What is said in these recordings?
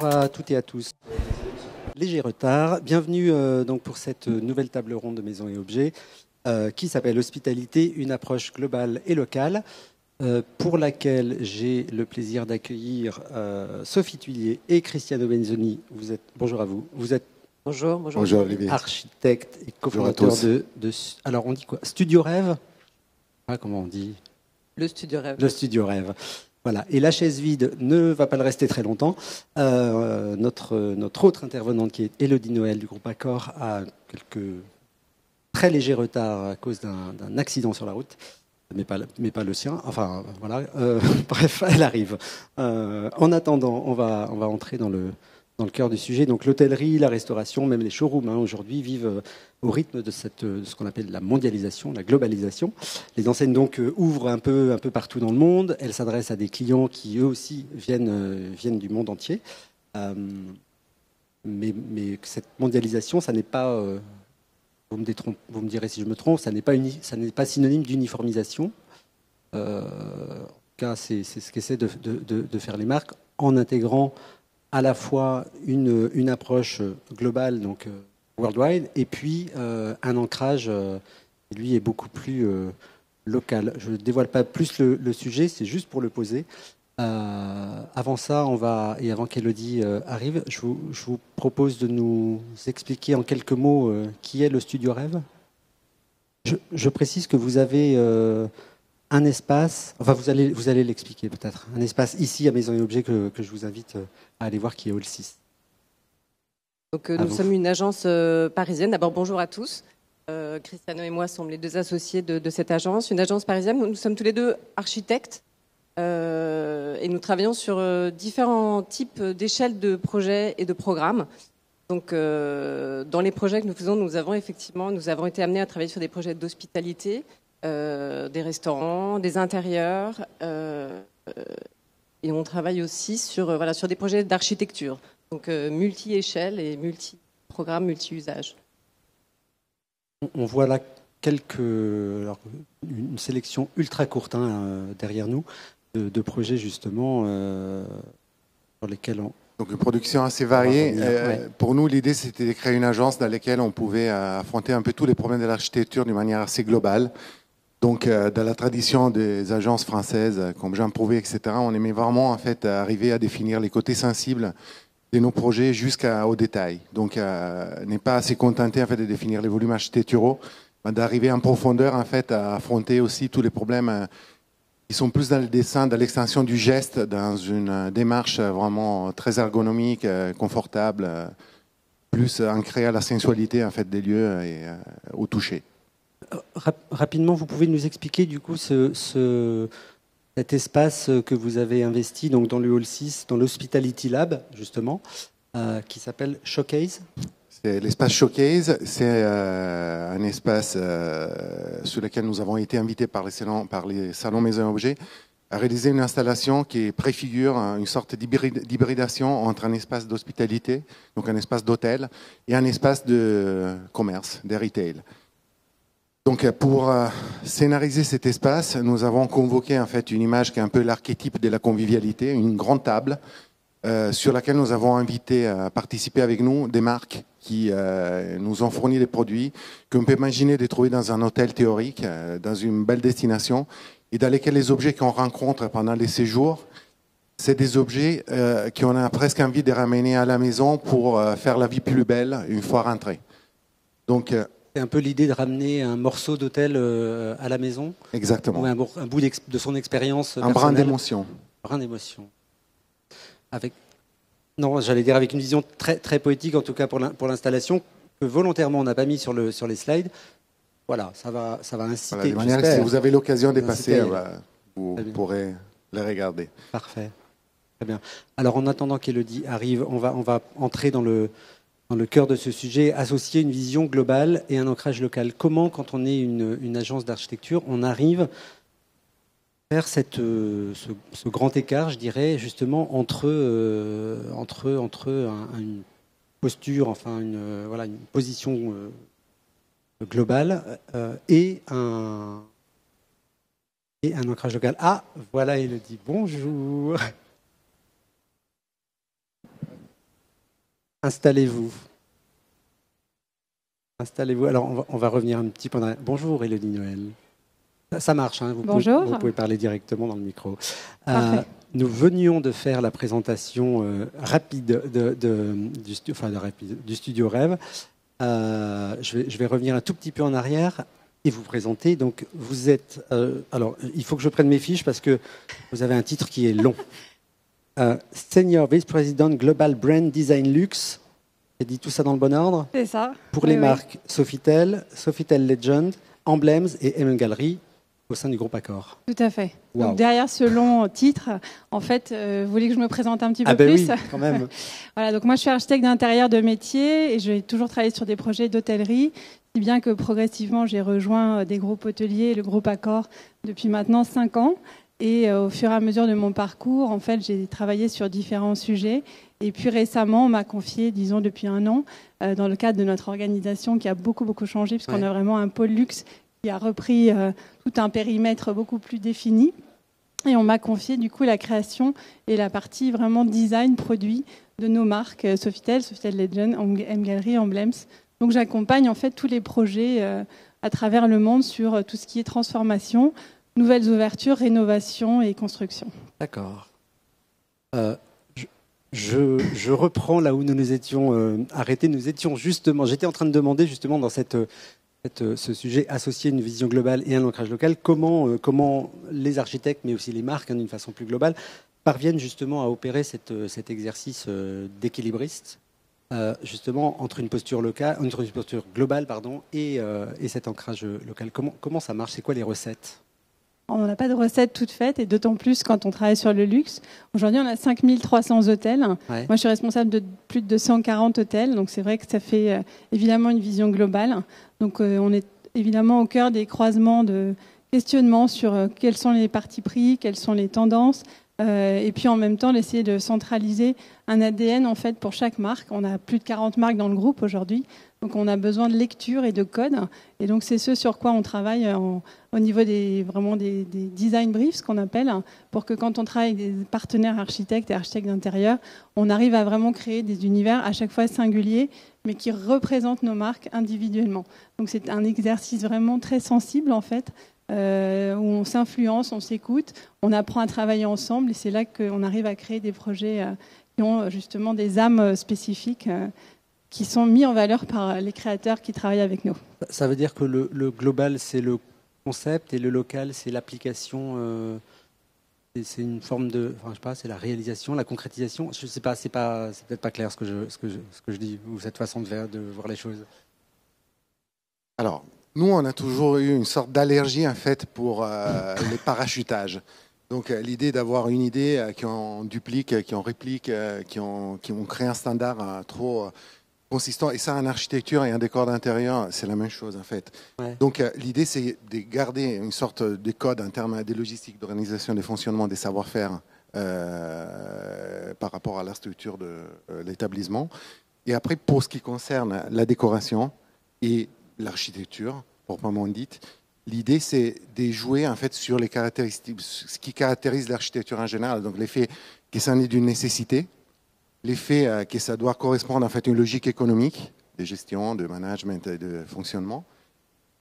Bonjour à toutes et à tous. Léger retard. Bienvenue donc pour cette nouvelle table ronde de Maisons et Objets qui s'appelle Hospitalité, une approche globale et locale, pour laquelle j'ai le plaisir d'accueillir Sophie Thuillier et Cristiano Benzoni. Bonjour à vous. Vous êtes Bonjour Olivier. Architecte et cofondateur de... Alors on dit quoi? Studio Rêve? Comment on dit? Le Studio Rêve. Le Studio Rêve. Voilà. Et la chaise vide ne va pas le rester très longtemps. Notre autre intervenante, qui est Élodie Noël du groupe Accor, a quelques très légers retards à cause d'un accident sur la route, mais pas le sien. Enfin, voilà. Bref, elle arrive. En attendant, on va entrer dans le cœur du sujet. Donc l'hôtellerie, la restauration, même les showrooms aujourd'hui vivent au rythme de ce qu'on appelle la mondialisation, la globalisation. Les enseignes donc ouvrent un peu partout dans le monde. Elles s'adressent à des clients qui eux aussi viennent du monde entier. Mais cette mondialisation, ça n'est pas, vous me direz si je me trompe, ça n'est pas synonyme d'uniformisation. En tout cas, c'est ce qu'essaient de faire les marques en intégrant à la fois une approche globale, donc worldwide, et puis un ancrage, lui, est beaucoup plus local. Je ne dévoile pas plus le sujet, c'est juste pour le poser. Avant ça, et avant qu'Élodie arrive, je vous propose de nous expliquer en quelques mots qui est le Studio Rêve. Je précise que vous avez un espace, enfin vous allez l'expliquer peut-être, un espace ici à Maisons et Objets que je vous invite à aller voir, qui est Hall 6. Donc nous sommes une agence parisienne. D'abord, bonjour à tous. Cristiano et moi sommes les deux associés de cette agence. Une agence parisienne, nous sommes tous les deux architectes et nous travaillons sur différents types d'échelles de projets et de programmes. Donc dans les projets que nous faisons, nous avons été amenés à travailler sur des projets d'hospitalité, des restaurants, des intérieurs, et on travaille aussi sur des projets d'architecture, donc multi-échelle et multi-programme, multi-usage. On voit là une sélection ultra courte derrière nous de projets justement sur lesquels on... Donc une production assez variée. Pour nous, l'idée, c'était de créer une agence dans laquelle on pouvait affronter un peu tous les problèmes de l'architecture d'une manière assez globale. Donc, dans la tradition des agences françaises, comme Jean Prouvé, etc., on aimait vraiment en fait arriver à définir les côtés sensibles de nos projets jusqu'au détail. Donc, n'est pas assez contenté en fait de définir les volumes architecturaux, mais d'arriver en profondeur en fait à affronter aussi tous les problèmes qui sont plus dans le dessin, dans l'extension du geste, dans une démarche vraiment très ergonomique, confortable, plus ancrée à la sensualité en fait des lieux et au toucher. Rapidement, vous pouvez nous expliquer du coup cet espace que vous avez investi donc dans le Hall 6, dans l'Hospitality Lab justement, qui s'appelle Showcase. C'est l'espace Showcase, c'est un espace sur lequel nous avons été invités par les salons Maisons et Objets à réaliser une installation qui préfigure une sorte d'hybridation entre un espace d'hospitalité, donc un espace d'hôtel, et un espace de commerce, de retail. Donc, pour scénariser cet espace, nous avons convoqué en fait une image qui est un peu l'archétype de la convivialité, une grande table sur laquelle nous avons invité à participer avec nous des marques qui nous ont fourni des produits qu'on peut imaginer de trouver dans un hôtel théorique, dans une belle destination, et dans lesquels les objets qu'on rencontre pendant les séjours, c'est des objets qu'on a presque envie de ramener à la maison pour faire la vie plus belle une fois rentré. Donc, c'est un peu l'idée de ramener un morceau d'hôtel à la maison. Exactement. Ou un bout de son expérience personnelle. Un brin d'émotion. Un brin d'émotion. J'allais dire avec une vision très, très poétique, en tout cas pour l'installation, que volontairement on n'a pas mis sur les slides. Voilà, ça va inciter. Voilà, de manière que si vous avez l'occasion de passer, vous pourrez les regarder. Parfait. Très bien. Alors en attendant qu'Élodie arrive, on va entrer dans le cœur de ce sujet, associer une vision globale et un ancrage local. Comment, quand on est une agence d'architecture, on arrive à faire ce grand écart, je dirais, justement, entre une posture, enfin une position globale et un ancrage local. Ah, voilà, Élodie, bonjour. Installez-vous. Installez-vous. Alors, on va revenir un petit peu en arrière. Bonjour, Élodie Noël. Ça marche, hein, Bonjour. Vous pouvez parler directement dans le micro. Parfait. Nous venions de faire la présentation rapide du Studio Rêve. Je vais revenir un tout petit peu en arrière et vous présenter. Donc, vous êtes... alors, il faut que je prenne mes fiches parce que vous avez un titre qui est long. Senior Vice President Global Brand Design Luxe. J'ai dit tout ça dans le bon ordre? C'est ça. Pour les marques Sofitel, Sofitel Legend, Emblems et MM Gallery au sein du groupe Accor. Tout à fait. Wow. Donc, derrière ce long titre, en fait, vous voulez que je me présente un petit peu ben plus? Oui, quand même. Voilà, donc moi je suis architecte d'intérieur de métier et j'ai toujours travaillé sur des projets d'hôtellerie, si bien que progressivement j'ai rejoint des groupes hôteliers, le groupe Accor, depuis maintenant 5 ans. Et au fur et à mesure de mon parcours, en fait, j'ai travaillé sur différents sujets. Et puis récemment, on m'a confié, disons depuis 1 an, dans le cadre de notre organisation qui a beaucoup changé, puisqu'on a vraiment un pôle luxe qui a repris tout un périmètre beaucoup plus défini. Et on m'a confié du coup la création et la partie vraiment design produit de nos marques Sofitel, Sofitel Legend, MM Gallery, Emblems. Donc j'accompagne en fait tous les projets à travers le monde sur tout ce qui est transformation, nouvelles ouvertures, rénovation et construction. D'accord. Je reprends là où nous nous étions arrêtés. Nous étions justement, j'étais en train de demander justement dans ce sujet associé une vision globale et un ancrage local, comment les architectes, mais aussi les marques, d'une façon plus globale, parviennent justement à opérer cet exercice d'équilibriste, justement entre une posture globale, et cet ancrage local. Comment ça marche? C'est quoi les recettes? On n'a pas de recette toute faite, et d'autant plus quand on travaille sur le luxe. Aujourd'hui, on a 5300 hôtels. Ouais. Moi, je suis responsable de plus de 240 hôtels, donc c'est vrai que ça fait évidemment une vision globale. Donc, on est évidemment au cœur des croisements de questionnements sur quels sont les partis pris, quelles sont les tendances, et puis en même temps, d'essayer de centraliser un ADN en fait pour chaque marque. On a plus de 40 marques dans le groupe aujourd'hui. Donc on a besoin de lecture et de code. Et donc c'est ce sur quoi on travaille au niveau des design briefs, ce qu'on appelle, pour que quand on travaille avec des partenaires architectes et architectes d'intérieur, on arrive à vraiment créer des univers à chaque fois singuliers, mais qui représentent nos marques individuellement. Donc c'est un exercice vraiment très sensible en fait, où on s'influence, on s'écoute, on apprend à travailler ensemble, et c'est là qu'on arrive à créer des projets qui ont justement des âmes spécifiques qui sont mis en valeur par les créateurs qui travaillent avec nous. Ça veut dire que le global, c'est le concept, et le local, c'est l'application, c'est une forme de... Enfin, je sais pas, c'est la réalisation, la concrétisation. Je sais pas, c'est peut-être pas clair ce que je dis, ou cette façon de voir les choses. Alors, nous, on a toujours eu une sorte d'allergie, en fait, pour les parachutages. Donc, l'idée d'avoir une idée qui en duplique, qui en réplique, qui ont créé un standard trop... consistant, et ça en architecture et en décor d'intérieur, c'est la même chose en fait. Ouais. Donc l'idée c'est de garder une sorte de code en termes de logistique, d'organisation, de fonctionnement, des savoir-faire par rapport à la structure de l'établissement. Et après, pour ce qui concerne la décoration et l'architecture, proprement dite, l'idée c'est de jouer en fait sur les caractéristiques, ce qui caractérise l'architecture en général, donc l'effet que ça en est d'une nécessité, l'effet que ça doit correspondre en fait à une logique économique de gestion, de management et de fonctionnement,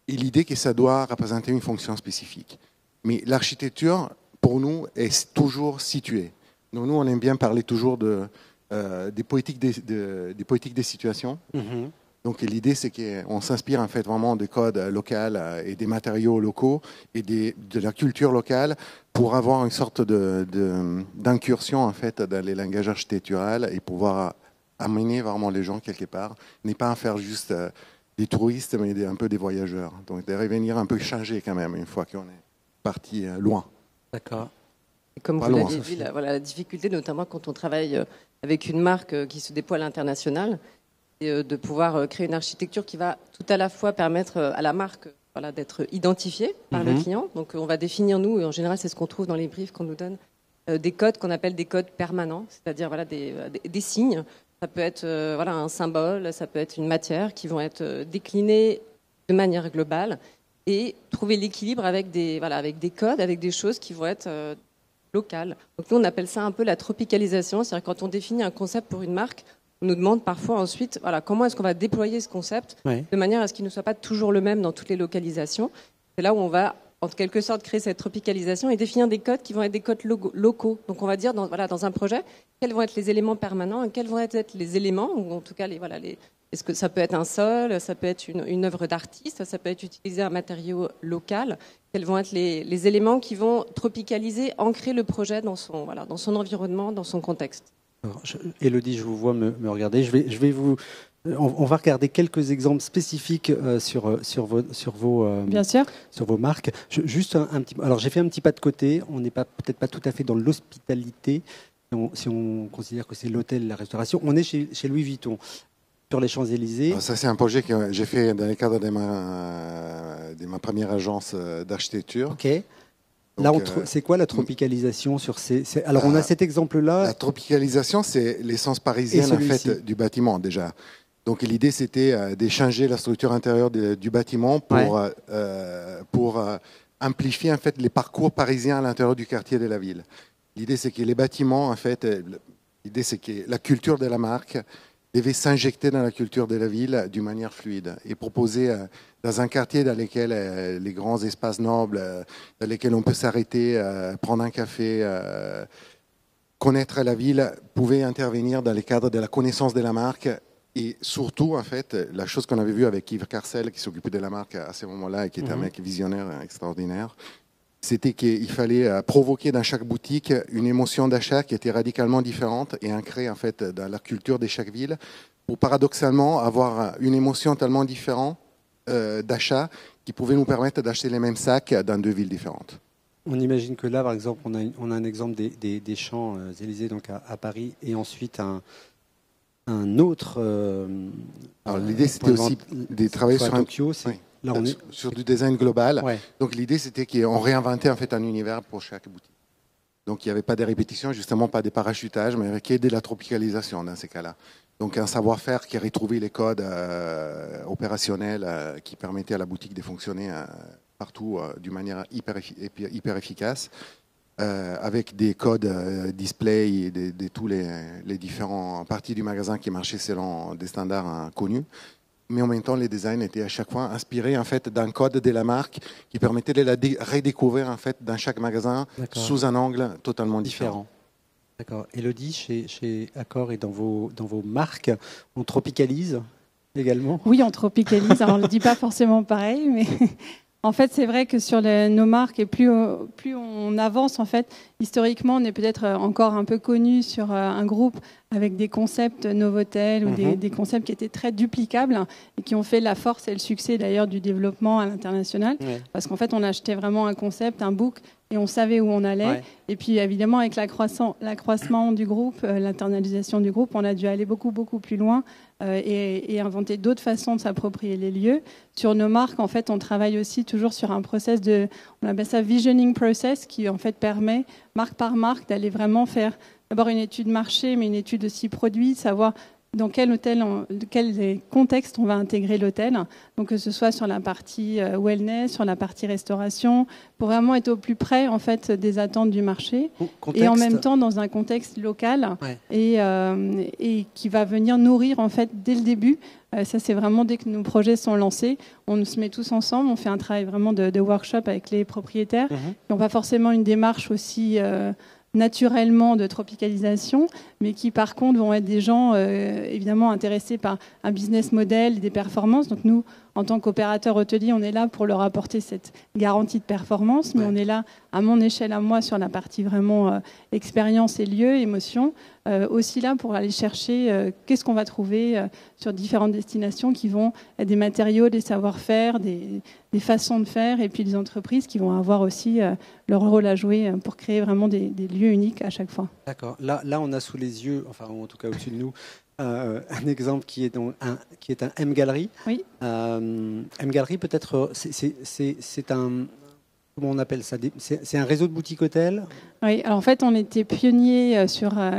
et l'idée que ça doit représenter une fonction spécifique. Mais l'architecture, pour nous, est toujours située. Donc nous, on aime bien parler toujours des politiques des situations. Mm-hmm. Donc l'idée, c'est qu'on s'inspire en fait vraiment des codes locaux et des matériaux locaux et de la culture locale pour avoir une sorte d'incursion en fait dans les langages architecturaux et pouvoir amener vraiment les gens quelque part, n'est pas en faire juste des touristes, mais un peu des voyageurs. Donc de revenir un peu changer quand même une fois qu'on est parti loin. D'accord. Et comme vous l'avez dit, la difficulté, notamment quand on travaille avec une marque qui se déploie à l'international, et de pouvoir créer une architecture qui va tout à la fois permettre à la marque d'être identifiée par le client. Donc on va définir, nous, et en général c'est ce qu'on trouve dans les briefs qu'on nous donne, des codes qu'on appelle des codes permanents, c'est-à-dire des signes. Ça peut être un symbole, ça peut être une matière qui vont être déclinés de manière globale et trouver l'équilibre avec des codes, avec des choses qui vont être locales. Donc nous on appelle ça un peu la tropicalisation, c'est-à-dire quand on définit un concept pour une marque, on nous demande parfois ensuite, voilà, comment est-ce qu'on va déployer ce concept de manière à ce qu'il ne soit pas toujours le même dans toutes les localisations. C'est là où on va, en quelque sorte, créer cette tropicalisation et définir des codes qui vont être des codes locaux. Donc, on va dire, dans un projet, quels vont être les éléments permanents et quels vont être les éléments, ou en tout cas, est-ce que ça peut être un sol, ça peut être une œuvre d'artiste, ça peut être utiliser un matériau local. Quels vont être les éléments qui vont tropicaliser, ancrer le projet dans son environnement, dans son contexte. Alors, Élodie, je vous vois me regarder. On va regarder quelques exemples spécifiques sur vos marques. Juste un petit. Alors, j'ai fait un petit pas de côté. On n'est peut-être pas tout à fait dans l'hospitalité. Si on considère que c'est l'hôtel, la restauration, on est chez Louis Vuitton. Sur les Champs-Élysées. Ça, c'est un projet que j'ai fait dans le cadre de ma première agence d'architecture. OK. Là, c'est quoi la tropicalisation sur Alors, on a cet exemple-là. La tropicalisation, c'est l'essence parisienne en fait, du bâtiment, déjà. Donc, l'idée, c'était d'échanger la structure intérieure du bâtiment pour amplifier en fait, les parcours parisiens à l'intérieur du quartier de la ville. L'idée, c'est que les bâtiments, en fait, l'idée, c'est que la culture de la marque devait s'injecter dans la culture de la ville d'une manière fluide et proposer dans un quartier dans lequel les grands espaces nobles, dans lesquels on peut s'arrêter, prendre un café, connaître la ville, pouvait intervenir dans les cadres de la connaissance de la marque. Et surtout, en fait, la chose qu'on avait vue avec Yves Carcel, qui s'occupait de la marque à ce moment-là et qui était un mec visionnaire extraordinaire, c'était qu'il fallait provoquer dans chaque boutique une émotion d'achat qui était radicalement différente et ancrée en fait dans la culture de chaque ville pour paradoxalement avoir une émotion tellement différente d'achat qui pouvait nous permettre d'acheter les mêmes sacs dans deux villes différentes. On imagine que là, par exemple, on a un exemple des Champs-Élysées donc à Paris et ensuite un autre. Alors l'idée c'était aussi de travailler sur Tokyo, là, on est sur du design global. Ouais. Donc l'idée, c'était qu'on réinventait en fait un univers pour chaque boutique. Donc il n'y avait pas de répétitions, justement pas des parachutages, mais qu'il y ait de la tropicalisation dans ces cas-là. Donc un savoir-faire qui a retrouvé les codes opérationnels qui permettaient à la boutique de fonctionner partout d'une manière hyper efficace, avec des codes display de tous les différentes parties du magasin qui marchaient selon des standards connus. Mais en même temps, les designs étaient à chaque fois inspirés en fait, d'un code de la marque qui permettait de la redécouvrir en fait, dans chaque magasin sous un angle totalement différent. D'accord. Élodie, chez Accor et dans vos marques, on tropicalise également ? Oui, on tropicalise. Alors, on ne le dit pas forcément pareil, mais en fait, c'est vrai que sur nos marques, et plus on avance, en fait, historiquement, on est peut-être encore un peu connu sur un groupe avec des concepts Novotel ou des concepts qui étaient très duplicables et qui ont fait la force et le succès d'ailleurs du développement à l'international. Ouais. Parce qu'en fait, on achetait vraiment un concept, un book, et on savait où on allait. Ouais. Et puis évidemment, avec l'accroissement du groupe, l'internalisation du groupe, on a dû aller beaucoup, beaucoup plus loin et inventer d'autres façons de s'approprier les lieux. Sur nos marques, en fait, on travaille aussi toujours sur un process on appelle ça visioning process, qui en fait permet, marque par marque, d'aller vraiment faire d'abord une étude marché, mais une étude aussi produit, savoir dans quel contexte on va intégrer l'hôtel, donc que ce soit sur la partie wellness, sur la partie restauration, pour vraiment être au plus près en fait des attentes du marché, et en même temps dans un contexte local, et qui va venir nourrir en fait dès le début. Ça, c'est vraiment dès que nos projets sont lancés, on se met tous ensemble, on fait un travail vraiment de workshop avec les propriétaires. Ils n'ont pas forcément une démarche aussi naturellement de tropicalisation, mais qui par contre vont être des gens évidemment intéressés par un business model et des performances. Donc nous, en tant qu'opérateur hôtelier, on est là pour leur apporter cette garantie de performance, mais on est là à mon échelle à moi sur la partie vraiment expérience et lieu, émotion, aussi là pour aller chercher qu'est-ce qu'on va trouver sur différentes destinations qui vont être des matériaux, des savoir-faire, des façons de faire, et puis des entreprises qui vont avoir aussi leur rôle à jouer pour créer vraiment des lieux uniques à chaque fois. D'accord. Là, on a sous les yeux, enfin en tout cas au-dessus de nous, un exemple qui est un M-Gallery. Oui. M-Gallery, peut-être, c'est un... Comment on appelle ça ? C'est un réseau de boutiques hôtels ? Oui, alors en fait, on était pionniers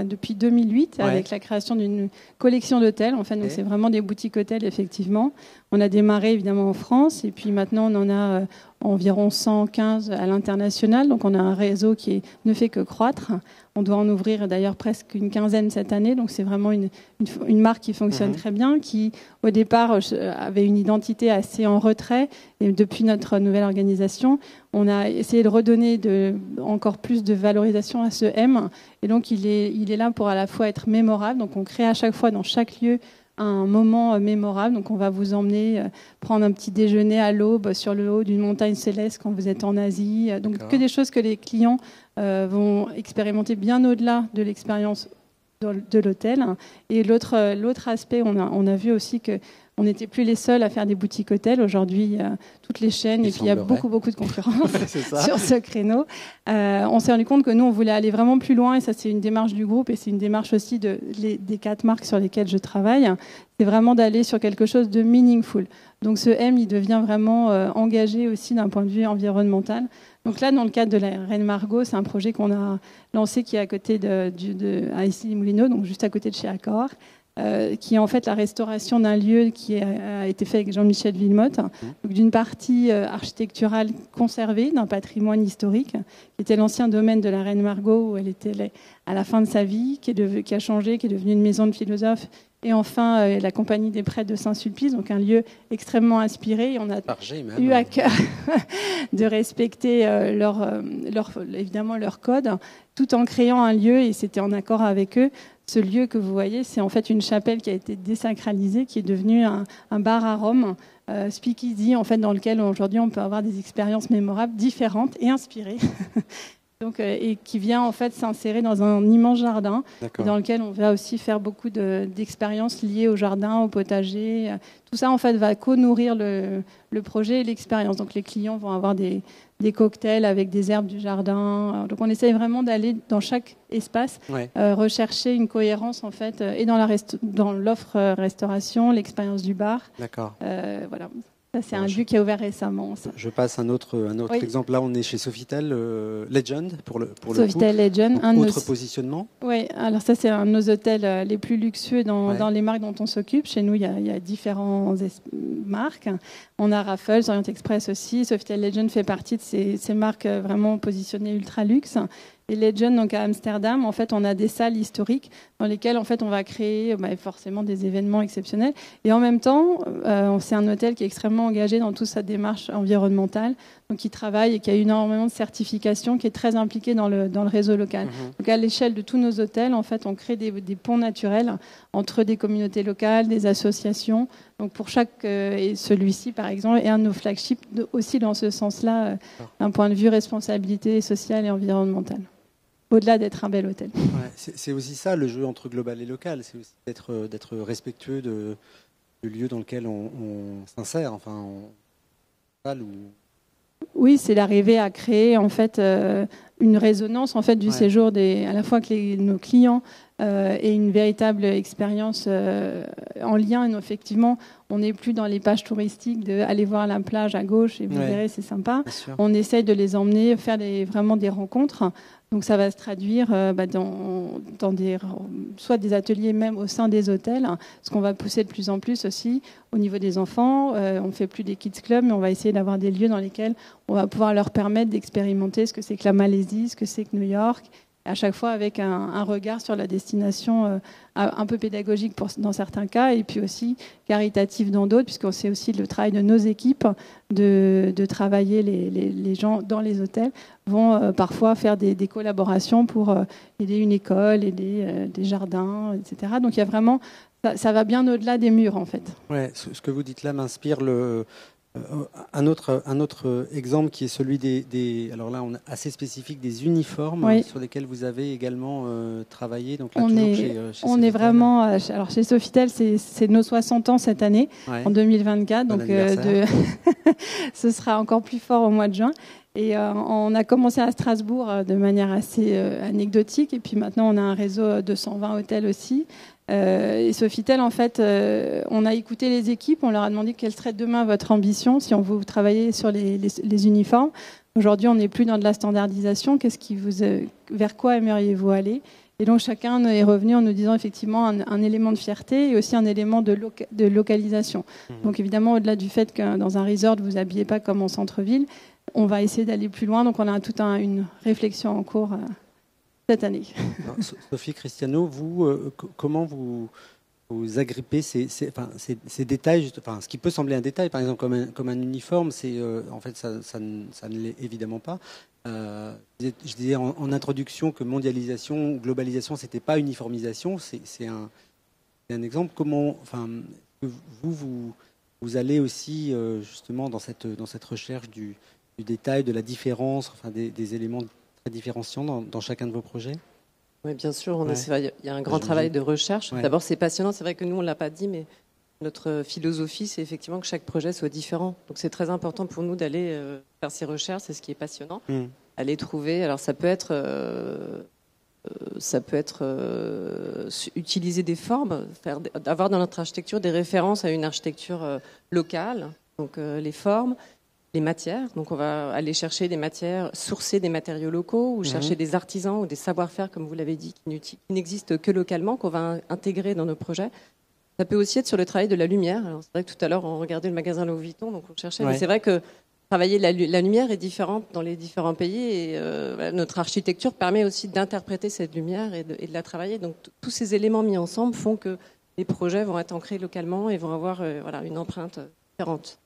depuis 2008 avec la création d'une collection d'hôtels. En fait, donc c'est vraiment des boutiques hôtels, effectivement. On a démarré évidemment en France et puis maintenant on en a environ 115 à l'international. Donc on a un réseau qui ne fait que croître. On doit en ouvrir d'ailleurs presque une quinzaine cette année. Donc c'est vraiment une marque qui fonctionne très bien, qui au départ avait une identité assez en retrait. Et depuis notre nouvelle organisation, on a essayé de redonner encore plus de valorisation à ce M. Et donc il est là pour à la fois être mémorable. Donc on crée à chaque fois dans chaque lieu un moment mémorable. Donc on va vous emmener prendre un petit déjeuner à l'aube sur le haut d'une montagne céleste quand vous êtes en Asie. Donc que des choses que les clients vont expérimenter bien au-delà de l'expérience de l'hôtel. Et l'autre aspect, on a vu aussi que on n'était plus les seuls à faire des boutiques hôtels. Aujourd'hui, toutes les chaînes, et puis il y a beaucoup de concurrence sur ce créneau. On s'est rendu compte que nous, on voulait aller vraiment plus loin, et ça, c'est une démarche du groupe, et c'est une démarche aussi des 4 marques sur lesquelles je travaille. C'est vraiment d'aller sur quelque chose de meaningful. Donc ce M, il devient vraiment engagé aussi d'un point de vue environnemental. Donc là, dans le cadre de la Reine Margot, c'est un projet qu'on a lancé qui est à côté à Issy-les-Moulineaux, donc juste à côté de chez Accor. Qui est en fait la restauration d'un lieu qui a été fait avec Jean-Michel Villemotte, donc d'une partie architecturale conservée, d'un patrimoine historique, qui était l'ancien domaine de la Reine Margot, où elle était à la fin de sa vie, qui a changé, qui est devenue une maison de philosophes, et enfin la Compagnie des Prêtres de Saint-Sulpice, donc un lieu extrêmement inspiré. Et on a eu à cœur de respecter évidemment leur code, tout en créant un lieu, et c'était en accord avec eux. Ce lieu que vous voyez, c'est en fait une chapelle qui a été désacralisée, qui est devenue un bar à Rome, speakeasy, en fait, dans lequel aujourd'hui on peut avoir des expériences mémorables, différentes et inspirées. Donc, et qui vient en fait s'insérer dans un immense jardin, dans lequel on va aussi faire beaucoup d'expériences liées au jardin, au potager. Tout ça en fait va co-nourrir le projet et l'expérience. Donc les clients vont avoir des cocktails avec des herbes du jardin. Donc on essaye vraiment d'aller dans chaque espace rechercher une cohérence en fait et dans l'offre restauration, l'expérience du bar. D'accord. Voilà. Ça, c'est un lieu qui a ouvert récemment. Ça. Je passe un autre exemple. Là, on est chez Sofitel Legend pour Sofitel le coup. Legend. Autre positionnement. Oui, alors ça, c'est un de nos hôtels les plus luxueux dans les marques dont on s'occupe. Chez nous, il y a différentes marques. On a Raffles, Orient Express aussi. Sofitel Legend fait partie de ces marques vraiment positionnées ultra luxe. Et Legend, donc à Amsterdam, en fait, on a des salles historiques dans lesquelles, en fait, on va créer forcément des événements exceptionnels. Et en même temps, c'est un hôtel qui est extrêmement engagé dans toute sa démarche environnementale, donc qui travaille et qui a énormément de certifications, qui est très impliqué dans le réseau local. Donc à l'échelle de tous nos hôtels, en fait, on crée des ponts naturels entre des communautés locales, des associations. Donc pour chaque, et celui-ci par exemple, est un de nos flagships aussi dans ce sens-là, d'un point de vue responsabilité sociale et environnementale. Au-delà d'être un bel hôtel. Ouais, c'est aussi ça, le jeu entre global et local. C'est aussi d'être respectueux du lieu dans lequel on s'insère. Enfin, Oui, c'est d'arriver à créer en fait une résonance en fait du séjour à la fois que nos clients aient une véritable expérience en lien. Et effectivement, on n'est plus dans les pages touristiques de aller voir la plage à gauche et vous verrez, c'est sympa. On essaye de les emmener, faire vraiment des rencontres. Donc ça va se traduire dans soit des ateliers même au sein des hôtels, ce qu'on va pousser de plus en plus aussi au niveau des enfants. On ne fait plus des kids clubs, mais on va essayer d'avoir des lieux dans lesquels on va pouvoir leur permettre d'expérimenter ce que c'est que la Malaisie, ce que c'est que New York, à chaque fois avec un regard sur la destination un peu pédagogique dans certains cas, et puis aussi caritatif dans d'autres, puisqu'on sait aussi le travail de nos équipes de travailler les gens dans les hôtels vont parfois faire des collaborations pour aider une école, aider des jardins, etc. Donc il y a vraiment, ça va bien au-delà des murs en fait. Ouais, ce que vous dites là m'inspire un autre exemple qui est celui alors là on est assez spécifique des uniformes sur lesquels vous avez également travaillé. Donc là, on est vraiment alors chez Sofitel c'est nos 60 ans cette année en 2024, donc ce sera encore plus fort au mois de juin. Et on a commencé à Strasbourg de manière assez anecdotique, et puis maintenant on a un réseau de 120 hôtels aussi. Et Sofitel, en fait, on a écouté les équipes, on leur a demandé quelle serait demain votre ambition si on veut travailler sur les uniformes. Aujourd'hui, on n'est plus dans de la standardisation. Vers quoi aimeriez-vous aller ? Et donc chacun est revenu en nous disant effectivement un élément de fierté et aussi un élément de localisation. Donc évidemment, au-delà du fait que dans un resort, vous ne vous habillez pas comme en centre-ville, on va essayer d'aller plus loin. Donc on a toute une réflexion en cours cette année. Alors, Sophie Cristiano, vous, comment vous agrippez ces détails, ce qui peut sembler un détail, par exemple comme un uniforme, en fait ça ne l'est évidemment pas. Je disais en introduction que mondialisation ou globalisation, c'était pas uniformisation, c'est un exemple. Comment, vous allez aussi justement dans cette recherche du détail, de la différence, des éléments très différenciants dans chacun de vos projets. Oui, bien sûr, il y a un grand travail de recherche. Ouais. D'abord, c'est passionnant, c'est vrai que nous, on ne l'a pas dit, mais notre philosophie, c'est effectivement que chaque projet soit différent. Donc c'est très important pour nous d'aller faire ces recherches, c'est ce qui est passionnant. Aller trouver, alors ça peut être utiliser des formes, avoir dans notre architecture des références à une architecture locale, donc les formes, les matières. Donc on va aller chercher des matières, sourcer des matériaux locaux ou chercher des artisans ou des savoir-faire, comme vous l'avez dit, qui n'existent que localement, qu'on va intégrer dans nos projets. Ça peut aussi être sur le travail de la lumière. Alors c'est vrai que tout à l'heure on regardait le magasin Louis Vuitton, donc on cherchait, mais c'est vrai que travailler la lumière est différente dans les différents pays et notre architecture permet aussi d'interpréter cette lumière et de la travailler. Donc tous ces éléments mis ensemble font que les projets vont être ancrés localement et vont avoir une empreinte différente.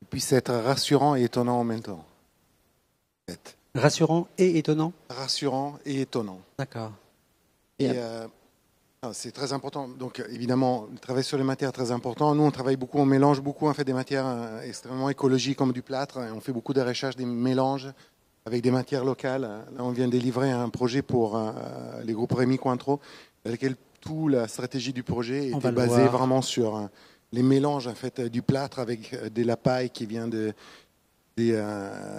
Et puis c'est être rassurant et étonnant en même temps. Rassurant et étonnant. Rassurant et étonnant. D'accord. Et c'est très important. Donc évidemment, le travail sur les matières est très important. Nous, on travaille beaucoup, on mélange beaucoup, on fait des matières extrêmement écologiques comme du plâtre. On fait beaucoup de recherches, des mélanges avec des matières locales. Là, on vient de délivrer un projet pour les groupes Rémi Cointreau, dans lequel toute la stratégie du projet était basée vraiment sur les mélanges en fait du plâtre avec de la paille qui vient de la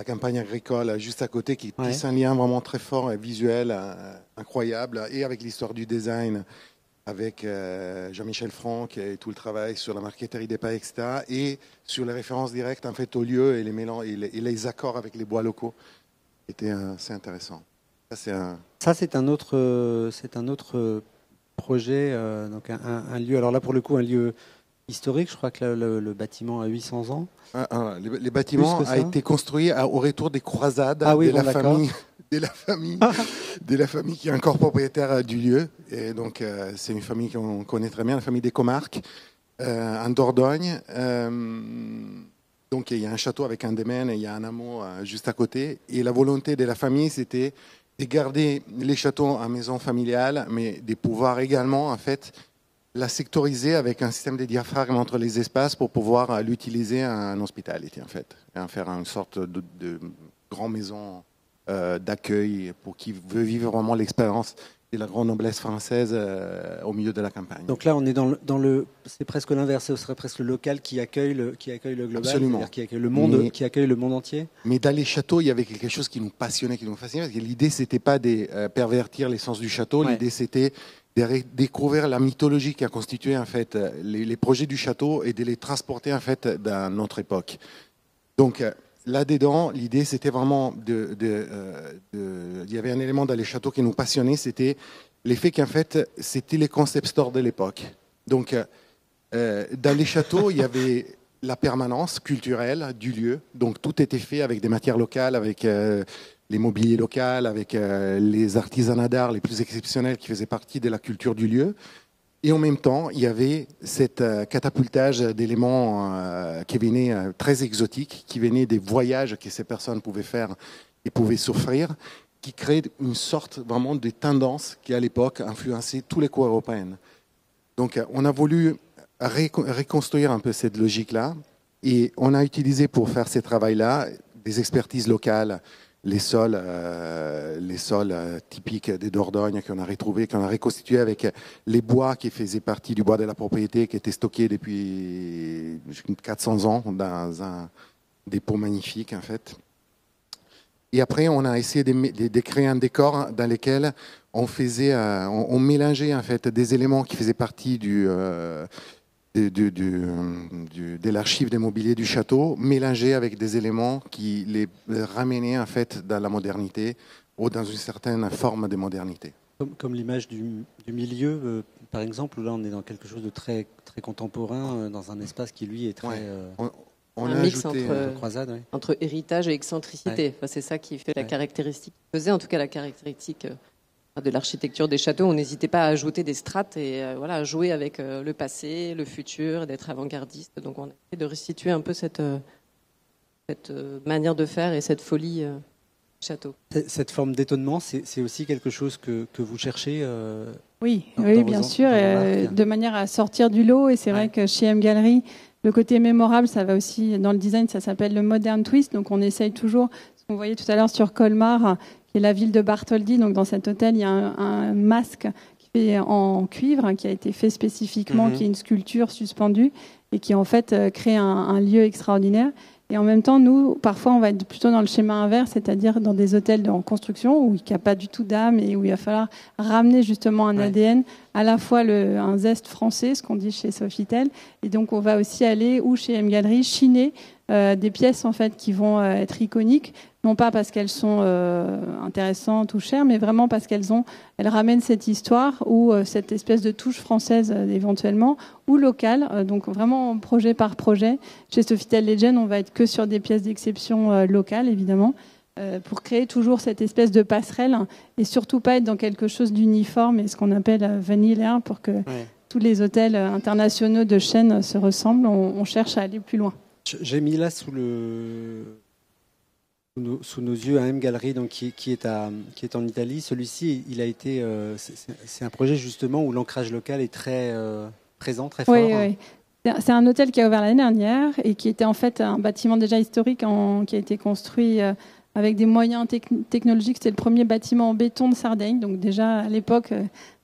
campagne agricole juste à côté, qui tisse un lien vraiment très fort et visuel, incroyable, et avec l'histoire du design, avec Jean-Michel Franck et tout le travail sur la marqueterie des pailles, etc., et sur les références directes en fait au lieu et les mélanges et les accords avec les bois locaux. C'était assez intéressant. Ça c'est un autre projet, donc un lieu. Alors là pour le coup un lieu historique, je crois que le bâtiment a 800 ans. Les bâtiments a été construit au retour des croisades de la famille qui est encore propriétaire du lieu. Et donc c'est une famille qu'on connaît très bien, la famille des Comarques, en Dordogne. Donc il y a un château avec un domaine et il y a un hameau juste à côté. Et la volonté de la famille, c'était de garder les châteaux en maison familiale, mais de pouvoir également en fait la sectoriser avec un système de diaphragme entre les espaces pour pouvoir l'utiliser en hospitality en fait, et en faire une sorte de grande maison d'accueil pour qui veut vivre vraiment l'expérience de la grande noblesse française au milieu de la campagne. Donc là, on est dans le, c'est presque l'inverse, ce serait presque le local qui accueille le global, c'est-à-dire qui accueille le monde, qui accueille le monde entier. Mais dans les châteaux, il y avait quelque chose qui nous passionnait, parce que l'idée c'était pas de pervertir l'essence du château, l'idée c'était de découvrir la mythologie qui a constitué en fait les projets du château et de les transporter en fait dans notre époque. Donc là-dedans, l'idée c'était vraiment il y avait un élément dans les châteaux qui nous passionnait, c'était l'effet qu'en fait c'était les concept stores de l'époque. Donc dans les châteaux, il y avait la permanence culturelle du lieu, donc tout était fait avec des matières locales, avec les mobiliers locaux, avec les artisanats d'art les plus exceptionnels qui faisaient partie de la culture du lieu. Et en même temps, il y avait cet catapultage d'éléments qui venaient très exotiques, qui venaient des voyages que ces personnes pouvaient faire et pouvaient s'offrir, qui créaient une sorte vraiment de tendance qui, à l'époque, influençait tous les cours européens. Donc, on a voulu reconstruire un peu cette logique-là et on a utilisé pour faire ces travaux-là des expertises locales, les sols typiques des Dordogne qu'on a retrouvés, qu'on a reconstitués avec les bois qui faisaient partie du bois de la propriété, qui étaient stockés depuis 400 ans dans un dépôt magnifique en fait. Et après, on a essayé de créer un décor dans lequel on mélangeait en fait des éléments qui faisaient partie de l'archive des mobiliers du château, mélangés avec des éléments qui les ramenaient en fait dans la modernité ou dans une certaine forme de modernité. Comme l'image du milieu, par exemple, là on est dans quelque chose de très, très contemporain, dans un espace qui lui est très... On a mix entre héritage et excentricité. Enfin, c'est ça qui fait la caractéristique, faisait en tout cas la caractéristique de l'architecture des châteaux. On n'hésitait pas à ajouter des strates et à jouer avec le passé, le futur, d'être avant-gardiste. Donc on a essayé de restituer un peu cette manière de faire et cette folie château. Cette forme d'étonnement, c'est aussi quelque chose que vous cherchez Oui, bien sûr, de manière à sortir du lot. Et c'est vrai que chez M Gallery, le côté mémorable, ça va aussi dans le design, ça s'appelle le modern twist. Donc on essaye toujours, ce qu'on voyait tout à l'heure sur Colmar, qui est la ville de Bartholdi. Donc dans cet hôtel, il y a un masque qui fait en cuivre, qui a été fait spécifiquement, qui est une sculpture suspendue et qui en fait crée un lieu extraordinaire. Et en même temps, nous, parfois, on va être plutôt dans le schéma inverse, c'est-à-dire dans des hôtels en construction où il n'y a pas du tout d'âme et où il va falloir ramener justement un ADN, à la fois un zeste français, ce qu'on dit chez Sofitel, et donc on va aussi aller, ou chez M Gallery, chiner des pièces en fait qui vont être iconiques, non pas parce qu'elles sont intéressantes ou chères, mais vraiment parce elles ramènent cette histoire ou cette espèce de touche française éventuellement, ou locale, donc vraiment projet par projet. Chez Sofitel Legend, on va être que sur des pièces d'exception locales, évidemment, pour créer toujours cette espèce de passerelle et surtout pas être dans quelque chose d'uniforme et ce qu'on appelle vanilla pour que tous les hôtels internationaux de chaîne se ressemblent. On cherche à aller plus loin. J'ai mis là sous nos yeux un M Gallery donc qui est en Italie. Celui-ci, il a été, c'est un projet justement où l'ancrage local est très présent, très fort. Oui. C'est un hôtel qui a ouvert l'année dernière et qui était en fait un bâtiment déjà historique qui a été construit avec des moyens technologiques. C'était le premier bâtiment en béton de Sardaigne. Donc déjà à l'époque,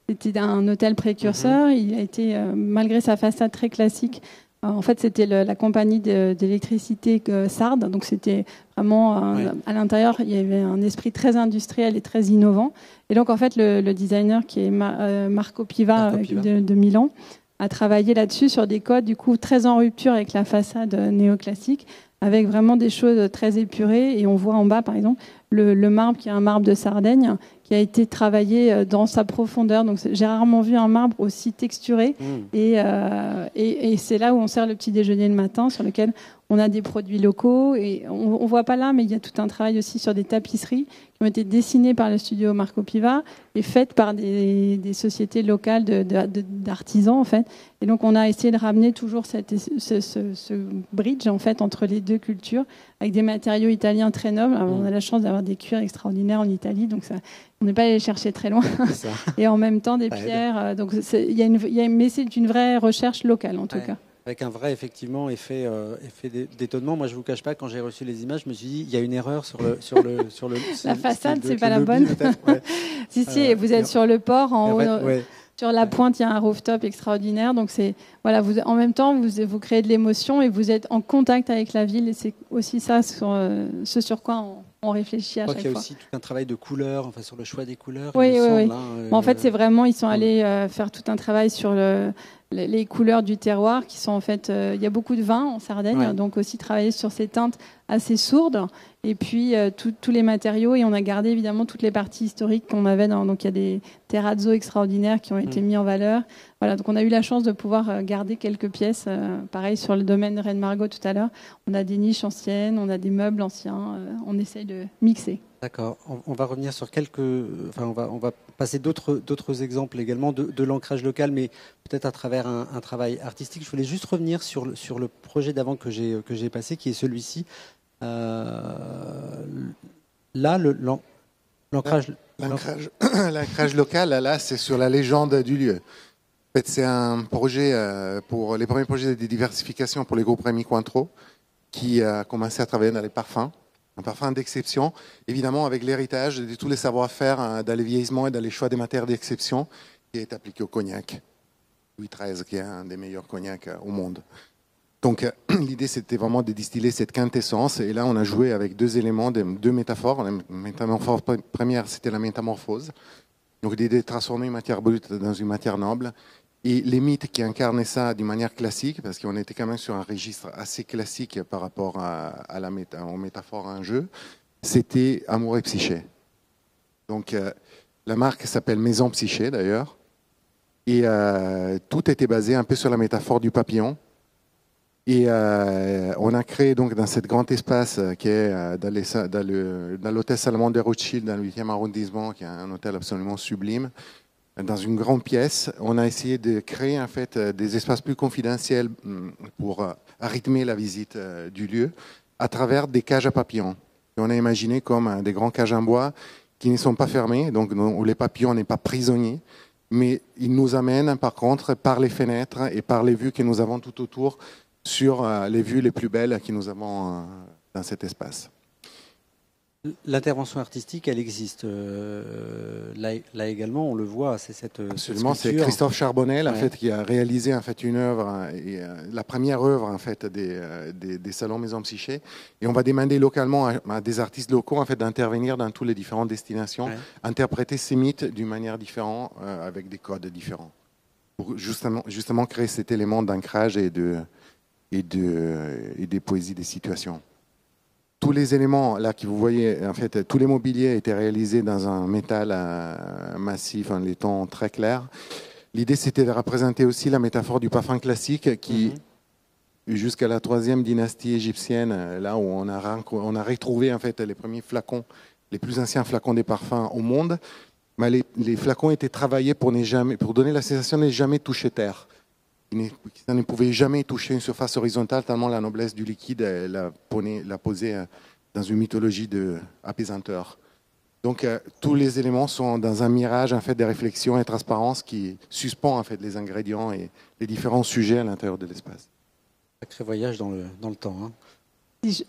c'était un hôtel précurseur. Il a été, malgré sa façade très classique, en fait, c'était la compagnie d'électricité Sardes. Donc, c'était vraiment à l'intérieur, il y avait un esprit très industriel et très innovant. Et donc, en fait, le designer qui est Marco Piva de Milan a travaillé là-dessus sur des codes du coup très en rupture avec la façade néoclassique, avec vraiment des choses très épurées. Et on voit en bas, par exemple, le marbre qui est un marbre de Sardaigne, qui a été travaillé dans sa profondeur. Donc j'ai rarement vu un marbre aussi texturé. Et c'est là où on sert le petit déjeuner le matin, sur lequel on a des produits locaux. Et on voit pas là, mais il y a tout un travail aussi sur des tapisseries qui ont été dessinées par le studio Marco Piva et faites par des sociétés locales d'artisans, en fait. Et donc on a essayé de ramener toujours ce bridge en fait entre les deux cultures, avec des matériaux italiens très nobles. Alors, on a la chance d'avoir des cuirs extraordinaires en Italie, donc on n'est pas allé chercher très loin. Et en même temps des pierres. Donc mais c'est une vraie recherche locale en tout cas. Avec un vrai effectivement effet d'étonnement. Moi, je vous cache pas, quand j'ai reçu les images, je me suis dit il y a une erreur sur le la façade, c'est pas la bonne. Si, vous êtes sur le port en haut. Sur la pointe, il y a un rooftop extraordinaire. Donc en même temps, vous créez de l'émotion et vous êtes en contact avec la ville. Et c'est aussi ça ce sur quoi on réfléchit à chaque fois. Il y a aussi tout un travail de couleurs, enfin sur le choix des couleurs. Oui. En fait, c'est vraiment, ils sont allés faire tout un travail sur les couleurs du terroir, qui sont en fait, il y a beaucoup de vin en Sardaigne, donc aussi travailler sur ces teintes assez sourdes. Et puis tous les matériaux, et on a gardé évidemment toutes les parties historiques qu'on avait donc il y a des terrazzo extraordinaires qui ont été mis en valeur. Voilà, donc on a eu la chance de pouvoir garder quelques pièces. Pareil sur le domaine de Reine Margot tout à l'heure, on a des niches anciennes, on a des meubles anciens, on essaye de mixer. D'accord. On va revenir sur on va passer d'autres exemples également de l'ancrage local, mais peut-être à travers un travail artistique. Je voulais juste revenir sur le projet d'avant que j'ai passé, qui est celui-ci. Là, l'ancrage local, là, c'est sur la légende du lieu. En fait, c'est un projet pour les premiers projets de diversification pour les groupes Rémy Cointreau, qui a commencé à travailler dans les parfums. Un parfum d'exception, évidemment avec l'héritage de tous les savoir-faire dans les vieillissements et dans les choix des matières d'exception, qui est appliqué au cognac. Louis XIII, qui est un des meilleurs cognacs au monde. Donc l'idée, c'était vraiment de distiller cette quintessence. Et là, on a joué avec deux éléments, deux métaphores. La métamorphose première, c'était la métamorphose. Donc l'idée de transformer une matière brute dans une matière noble. Et les mythes qui incarnaient ça d'une manière classique, parce qu'on était quand même sur un registre assez classique par rapport aux métaphores en jeu, c'était amour et psyché. Donc, la marque s'appelle Maison Psyché, d'ailleurs. Et tout était basé un peu sur la métaphore du papillon. Et on a créé donc dans cet grand espace qui est dans l'hôtel Salomon de Rothschild, dans le 8e arrondissement, qui est un hôtel absolument sublime, dans une grande pièce, on a essayé de créer en fait des espaces plus confidentiels pour rythmer la visite du lieu à travers des cages à papillons. Et on a imaginé comme des grands cages en bois qui ne sont pas fermés, donc où les papillons n'est pas prisonniers, mais ils nous amènent par contre par les fenêtres et par les vues que nous avons tout autour sur les vues les plus belles que nous avons dans cet espace. L'intervention artistique, elle existe. Là également, on le voit, c'est cette Absolument, c'est Christophe Charbonnel en fait, qui a réalisé en fait, une œuvre, la première œuvre en fait, des salons Maison Psyché. Et on va demander localement à des artistes locaux en fait, d'intervenir dans toutes les différentes destinations, interpréter ces mythes d'une manière différente, avec des codes différents, pour justement créer cet élément d'ancrage et des poésies des situations. Tous les éléments là que vous voyez, en fait, tous les mobiliers étaient réalisés dans un métal massif, en laiton très clair. L'idée, c'était de représenter aussi la métaphore du parfum classique qui, jusqu'à la 3e dynastie égyptienne, là où on a retrouvé en fait les premiers flacons, les plus anciens flacons des parfums au monde. Mais les flacons étaient travaillés pour donner la sensation de ne jamais toucher terre. Ça ne pouvait jamais toucher une surface horizontale tellement la noblesse du liquide l'a posé dans une mythologie d'apaisanteur. Donc tous les éléments sont dans un mirage en fait, de réflexion et transparence qui suspend en fait, les ingrédients et les différents sujets à l'intérieur de l'espace. Sacré voyage dans le temps. Hein.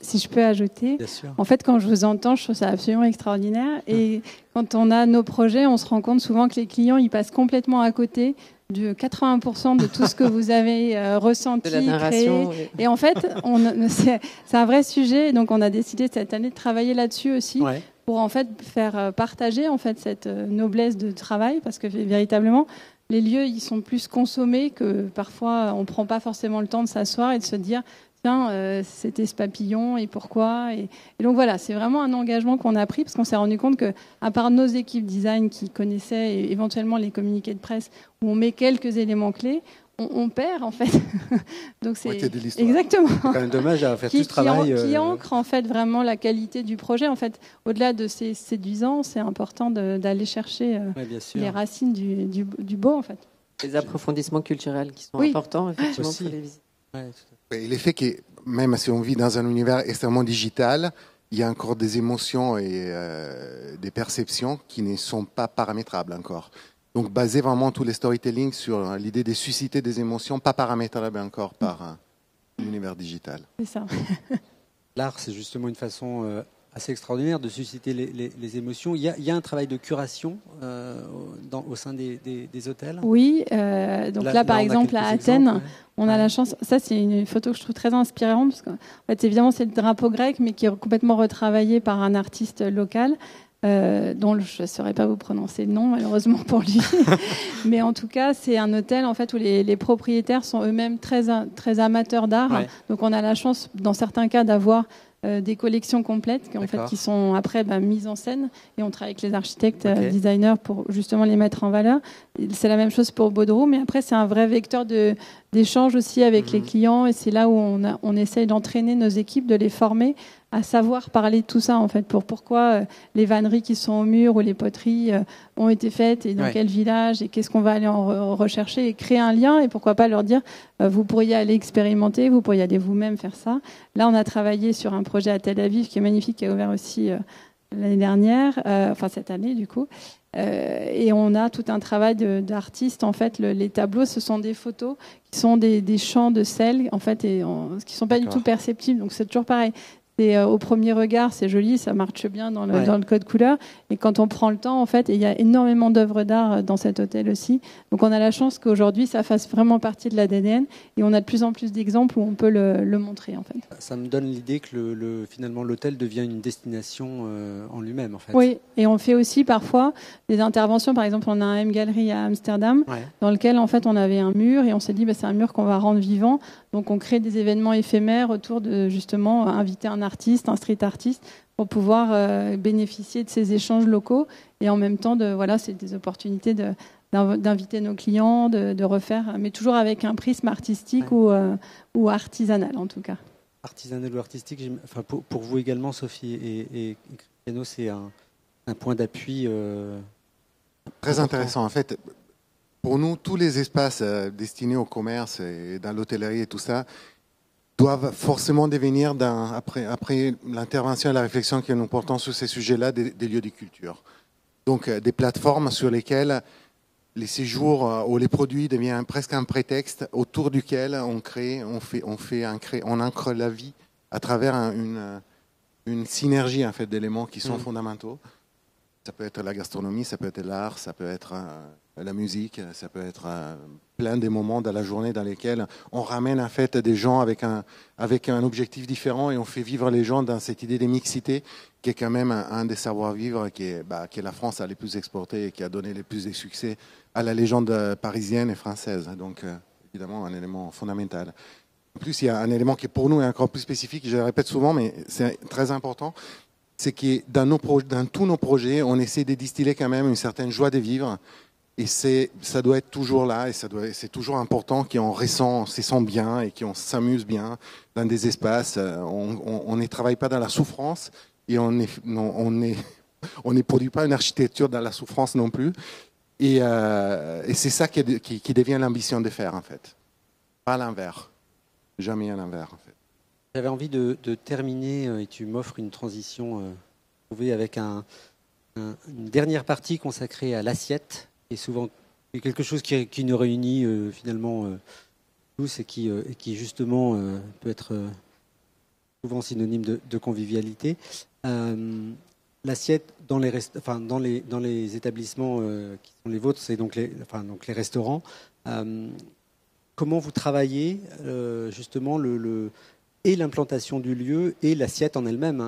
Si je peux ajouter, en fait, quand je vous entends, je trouve ça absolument extraordinaire. Et quand on a nos projets, on se rend compte souvent que les clients, ils passent complètement à côté de 80% de tout ce que vous avez ressenti, créé. Et en fait, c'est un vrai sujet. Donc, on a décidé cette année de travailler là-dessus aussi pour en fait faire partager en fait cette noblesse de travail, parce que véritablement, les lieux, ils sont plus consommés que parfois, on prend pas forcément le temps de s'asseoir et de se dire. C'était ce papillon et pourquoi et donc voilà, c'est vraiment un engagement qu'on a pris parce qu'on s'est rendu compte que à part nos équipes design qui connaissaient éventuellement les communiqués de presse où on met quelques éléments clés, on perd en fait. Donc c'est exactement. C'est quand même dommage à faire tout ce travail. Qui ancre en fait vraiment la qualité du projet. En fait, au-delà de ces séduisants, c'est important d'aller chercher les racines du beau en fait. Les approfondissements culturels qui sont importants effectivement pour les visites. Et l'effet que, même si on vit dans un univers extrêmement digital, il y a encore des émotions et des perceptions qui ne sont pas paramétrables encore. Donc, baser vraiment tous les storytelling sur l'idée de susciter des émotions pas paramétrables encore par l'univers digital. C'est ça. L'art, c'est justement une façon assez extraordinaire de susciter les émotions. Il y a un travail de curation au sein des hôtels. Oui, donc là par exemple à Athènes, on a la chance, ça c'est une photo que je trouve très inspirante, parce qu'en fait évidemment c'est le drapeau grec, mais qui est complètement retravaillé par un artiste local, dont je ne saurais pas vous prononcer le nom malheureusement pour lui. Mais en tout cas c'est un hôtel en fait, où les propriétaires sont eux-mêmes très amateurs d'art, donc on a la chance dans certains cas d'avoir des collections complètes qui sont après mises en scène, et on travaille avec les architectes, designers pour justement les mettre en valeur. C'est la même chose pour Bodrum, mais après c'est un vrai vecteur d'échange aussi avec les clients, et c'est là où on essaye d'entraîner nos équipes, de les former à savoir parler de tout ça en fait, pour pourquoi les vanneries qui sont au mur ou les poteries ont été faites et dans quel village et qu'est-ce qu'on va aller en rechercher, et créer un lien, et pourquoi pas leur dire vous pourriez aller expérimenter, vous pourriez aller vous-même faire ça. Là on a travaillé sur un projet à Tel Aviv qui est magnifique, qui a ouvert aussi l'année dernière, enfin cette année du coup, et on a tout un travail d'artistes en fait. Les tableaux, ce sont des photos qui sont des champs de sel en fait, et qui sont pas du tout perceptibles, donc c'est toujours pareil. Au premier regard, c'est joli, ça marche bien dans le code couleur. Et quand on prend le temps, en fait, il y a énormément d'œuvres d'art dans cet hôtel aussi. Donc on a la chance qu'aujourd'hui, ça fasse vraiment partie de l'ADN. Et on a de plus en plus d'exemples où on peut le montrer, en fait. Ça me donne l'idée que finalement l'hôtel devient une destination en lui-même, en fait. Oui, et on fait aussi parfois des interventions. Par exemple, on a un M-Gallery à Amsterdam, dans lequel, en fait, on avait un mur, et on s'est dit, c'est un mur qu'on va rendre vivant. Donc on crée des événements éphémères autour de, justement, inviter un artiste, un street artiste, pour pouvoir bénéficier de ces échanges locaux. Et en même temps, c'est des opportunités d'inviter nos clients, de refaire, mais toujours avec un prisme artistique ou artisanal en tout cas. Artisanal ou artistique, enfin, pour vous également, Sophie et Cristiano, c'est un point d'appui très intéressant. En fait, pour nous, tous les espaces destinés au commerce et dans l'hôtellerie et tout ça doivent forcément devenir, après l'intervention et la réflexion que nous portons sur ces sujets-là, des lieux de culture. Donc des plateformes sur lesquelles les séjours ou les produits deviennent presque un prétexte autour duquel on ancre la vie à travers une synergie en fait, d'éléments qui sont fondamentaux. Ça peut être la gastronomie, ça peut être l'art, ça peut être la musique, ça peut être plein de moments dans la journée dans lesquels on ramène en fait des gens avec un objectif différent et on fait vivre les gens dans cette idée de mixité qui est quand même un des savoir-vivre que la France a les plus exporté et qui a donné les plus de succès à la légende parisienne et française. Donc évidemment un élément fondamental. En plus il y a un élément qui pour nous est encore plus spécifique, je le répète souvent mais c'est très important. C'est que dans tous nos projets, on essaie de distiller quand même une certaine joie de vivre. Et ça doit être toujours là, et c'est toujours important qu'on se sent bien et qu'on s'amuse bien dans des espaces. On ne travaille pas dans la souffrance et on ne produit pas une architecture dans la souffrance non plus. Et c'est ça qui devient l'ambition de faire, en fait. Pas l'inverse. Jamais à l'inverse, en fait. J'avais envie de terminer, et tu m'offres une transition avec une dernière partie consacrée à l'assiette, qui est souvent quelque chose qui nous réunit finalement tous et qui justement peut être souvent synonyme de convivialité. L'assiette dans les établissements qui sont les vôtres, c'est donc les restaurants. Comment vous travaillez justement et l'implantation du lieu et l'assiette en elle-même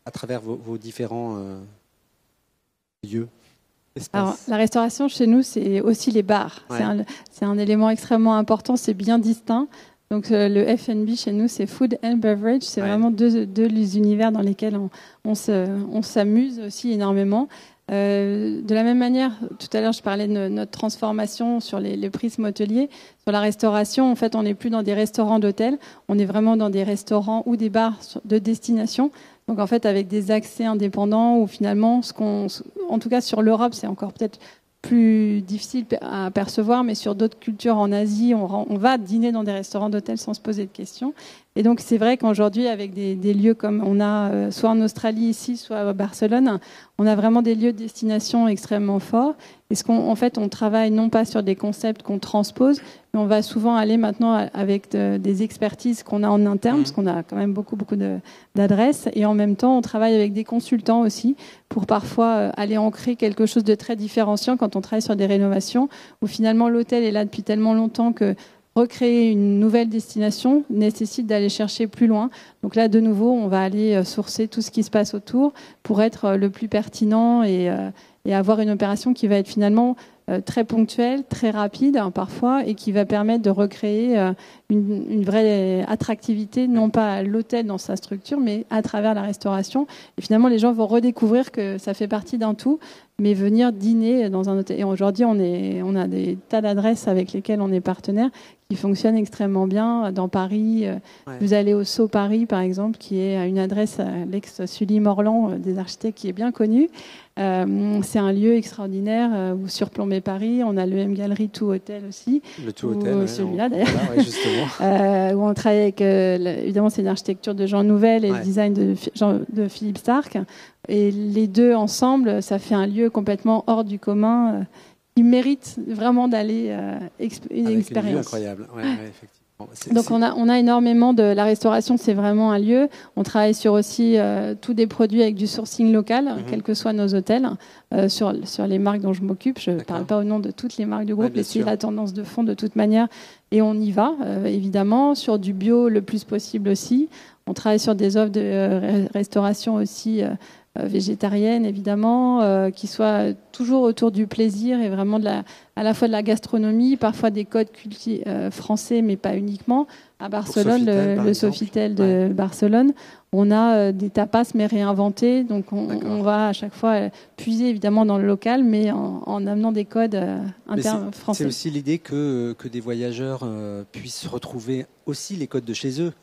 à travers vos différents lieux, espaces. Alors, la restauration chez nous, c'est aussi les bars. Ouais. C'est un élément extrêmement important, c'est bien distinct. Donc le F&B chez nous, c'est Food and Beverage. C'est vraiment deux univers dans lesquels on s'amuse aussi énormément. De la même manière, tout à l'heure je parlais de notre transformation sur les prismes hôteliers. Sur la restauration, en fait, on n'est plus dans des restaurants d'hôtel, on est vraiment dans des restaurants ou des bars de destination. Donc en fait, avec des accès indépendants où finalement, en tout cas sur l'Europe, c'est encore peut-être plus difficile à percevoir, mais sur d'autres cultures en Asie, on va dîner dans des restaurants d'hôtel sans se poser de questions. Et donc c'est vrai qu'aujourd'hui, avec des lieux comme on a soit en Australie ici, soit à Barcelone, on a vraiment des lieux de destination extrêmement forts. Et en fait, on travaille non pas sur des concepts qu'on transpose, mais on va souvent aller maintenant avec des expertises qu'on a en interne, parce qu'on a quand même beaucoup d'adresses. Et en même temps, on travaille avec des consultants aussi pour parfois aller ancrer quelque chose de très différenciant quand on travaille sur des rénovations, où finalement l'hôtel est là depuis tellement longtemps que recréer une nouvelle destination nécessite d'aller chercher plus loin. Donc là, de nouveau, on va aller sourcer tout ce qui se passe autour pour être le plus pertinent et avoir une opération qui va être finalement très ponctuelle, très rapide parfois, et qui va permettre de recréer une vraie attractivité, non pas à l'hôtel dans sa structure, mais à travers la restauration. Et finalement, les gens vont redécouvrir que ça fait partie d'un tout, mais venir dîner dans un hôtel. Et aujourd'hui, on a des tas d'adresses avec lesquelles on est partenaire qui fonctionnent extrêmement bien. Dans Paris, vous allez au Sceaux Paris, par exemple, qui est une adresse à l'ex-Sully Morland, des architectes qui est bien connu. C'est un lieu extraordinaire. Vous surplombez Paris. On a le M Gallery Tout Hôtel aussi. Le Tout Hôtel, celui-là d'ailleurs. Voilà, justement. Où on travaille avec, évidemment, c'est une architecture de Jean Nouvel et le design de Philippe Starck. Et les deux ensemble, ça fait un lieu complètement hors du commun. Qui mérite vraiment d'aller une expérience. Incroyable. Ouais, effectivement. Donc on a énormément de la restauration, c'est vraiment un lieu. On travaille sur aussi tous des produits avec du sourcing local, quels que soient nos hôtels. Sur les marques dont je m'occupe, je ne parle pas au nom de toutes les marques du groupe, mais c'est la tendance de fond de toute manière. Et on y va, évidemment, sur du bio le plus possible aussi. On travaille sur des offres de restauration aussi végétarienne évidemment, qui soit toujours autour du plaisir et vraiment à la fois de la gastronomie, parfois des codes français, mais pas uniquement. À Barcelone, Sofitel, le Sofitel de Barcelone, on a des tapas mais réinventés, donc on va à chaque fois puiser évidemment dans le local, mais en amenant des codes internes français. C'est aussi l'idée que des voyageurs puissent retrouver aussi les codes de chez eux,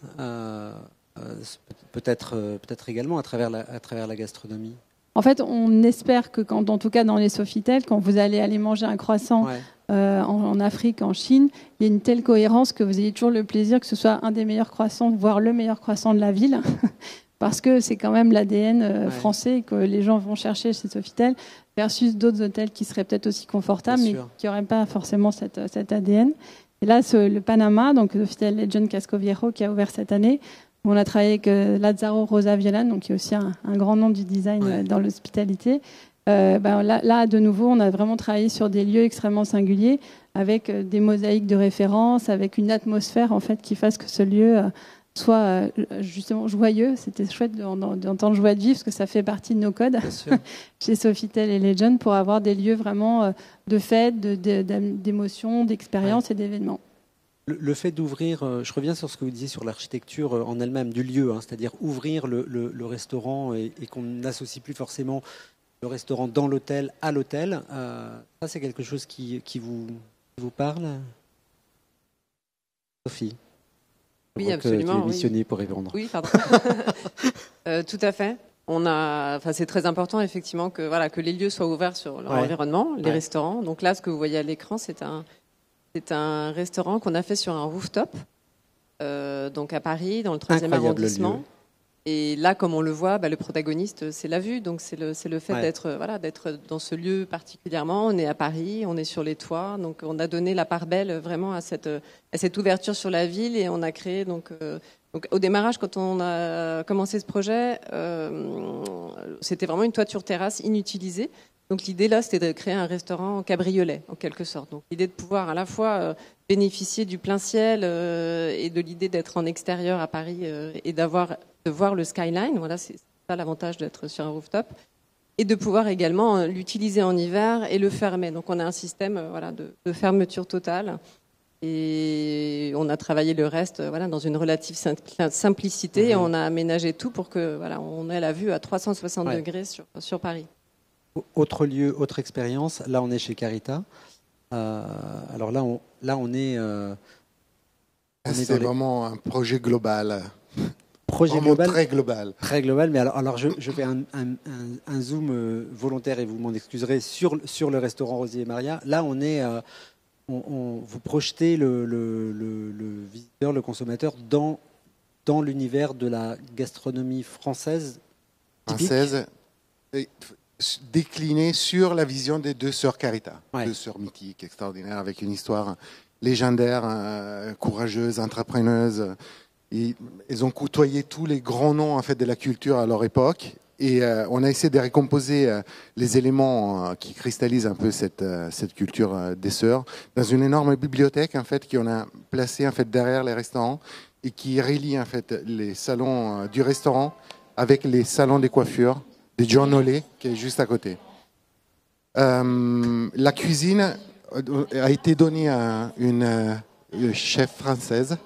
peut-être également à travers la gastronomie. En fait, on espère que en tout cas dans les Sofitel, quand vous allez manger un croissant en Afrique, en Chine, il y a une telle cohérence que vous ayez toujours le plaisir que ce soit un des meilleurs croissants, voire le meilleur croissant de la ville, parce que c'est quand même l'ADN français que les gens vont chercher chez Sofitel, versus d'autres hôtels qui seraient peut-être aussi confortables, mais qui n'auraient pas forcément cet ADN. Et là, le Panama, donc le Sofitel Legend Casco Viejo, qui a ouvert cette année, on a travaillé avec Lázaro Rosa Violan, donc qui est aussi un grand nom du design dans l'hospitalité. Là, de nouveau, on a vraiment travaillé sur des lieux extrêmement singuliers, avec des mosaïques de référence, avec une atmosphère en fait qui fasse que ce lieu soit justement joyeux. C'était chouette d'entendre joie de vivre, parce que ça fait partie de nos codes chez Sofitel et Legend, pour avoir des lieux vraiment de fête, d'émotions, d'expériences et d'événements. Le fait d'ouvrir, je reviens sur ce que vous disiez sur l'architecture en elle-même du lieu, c'est-à-dire ouvrir le restaurant et qu'on n'associe plus forcément le restaurant dans l'hôtel à l'hôtel, ça c'est quelque chose qui vous parle, Sophie? Oui, absolument. Tu es missionnée pour répondre. Oui, pardon. Tout à fait. C'est très important effectivement que les lieux soient ouverts sur leur environnement, les restaurants. Donc là, ce que vous voyez à l'écran, c'est un restaurant qu'on a fait sur un rooftop, donc à Paris, dans le 3e arrondissement. Lieu. Et là, comme on le voit, le protagoniste, c'est la vue. Donc c'est le fait d'être dans ce lieu particulièrement. On est à Paris, on est sur les toits. Donc on a donné la part belle vraiment à cette ouverture sur la ville, et on a créé donc au démarrage, quand on a commencé ce projet, c'était vraiment une toiture terrasse inutilisée. Donc l'idée là, c'était de créer un restaurant cabriolet, en quelque sorte. Donc l'idée de pouvoir à la fois bénéficier du plein ciel et de l'idée d'être en extérieur à Paris et de voir le skyline. Voilà, c'est ça l'avantage d'être sur un rooftop. Et de pouvoir également l'utiliser en hiver et le fermer. Donc on a un système de fermeture totale. Et on a travaillé le reste dans une relative simplicité. Et on a aménagé tout pour que on ait la vue à 360 degrés sur Paris. Autre lieu, autre expérience. Là, on est chez Carita. Alors là, on est. C'est vraiment un projet global. Projet global, très global. Très global. Mais alors je fais un zoom volontaire, et vous m'en excuserez, sur le restaurant Rosier et Maria. Là, on est. Vous projetez le visiteur, le consommateur dans l'univers de la gastronomie française typique. Française, déclinée sur la vision des deux sœurs Carita. Deux sœurs mythiques, extraordinaires, avec une histoire légendaire, courageuse, entrepreneuse. Ils ont côtoyé tous les grands noms en fait, de la culture à leur époque. Et on a essayé de récomposer les éléments qui cristallisent un peu cette culture des sœurs dans une énorme bibliothèque en fait, qu'on a placée en fait, derrière les restaurants et qui relie en fait, les salons du restaurant avec les salons des coiffures de John Olé, qui est juste à côté. La cuisine a été donnée à une chef française,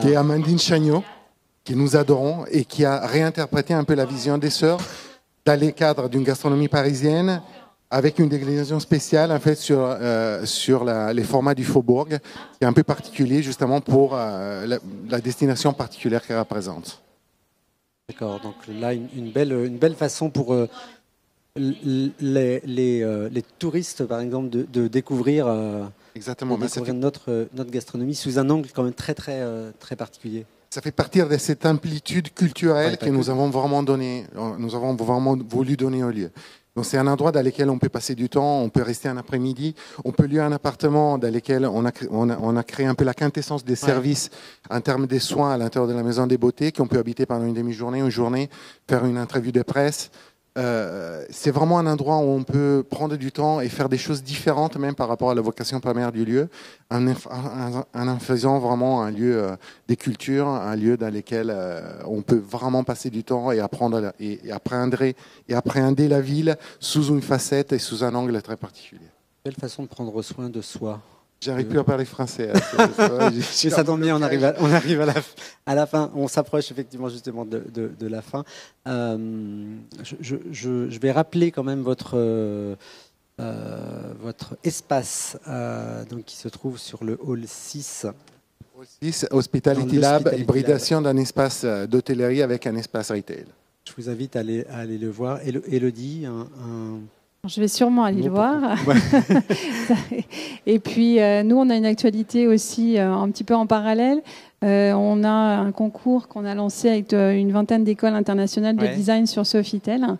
qui est Amandine Chagnot, que nous adorons et qui a réinterprété un peu la vision des sœurs dans les cadres d'une gastronomie parisienne, avec une déclinaison spéciale en fait, sur les formats du Faubourg, qui est un peu particulier justement pour la destination particulière qu'elle représente. D'accord, donc là, une belle façon pour les touristes, par exemple, de découvrir, notre gastronomie sous un angle quand même très, très, très particulier. Ça fait partie de cette amplitude culturelle que nous avons vraiment voulu donner au lieu. Donc c'est un endroit dans lequel on peut passer du temps, on peut rester un après-midi, on peut louer un appartement dans lequel on a créé un peu la quintessence des services en termes des soins à l'intérieur de la maison des beautés, qu'on peut habiter pendant une demi-journée, une journée, faire une interview de presse, c'est vraiment un endroit où on peut prendre du temps et faire des choses différentes, même par rapport à la vocation première du lieu, en faisant vraiment un lieu des cultures, un lieu dans lequel on peut vraiment passer du temps et apprendre et appréhender la ville sous une facette et sous un angle très particulier. Quelle façon de prendre soin de soi? J'arrive plus à parler français. Mais ça tombe bien, on arrive à la fin. On s'approche effectivement justement de la fin. Je vais rappeler quand même votre espace donc, qui se trouve sur le hall 6. Hospitality Lab, hybridation d'un espace d'hôtellerie avec un espace retail. Je vous invite à aller le voir. Élodie, Je vais sûrement aller le voir. Ouais. Et puis, nous, on a une actualité aussi un petit peu en parallèle. On a un concours qu'on a lancé avec une vingtaine d'écoles internationales de design sur Sofitel,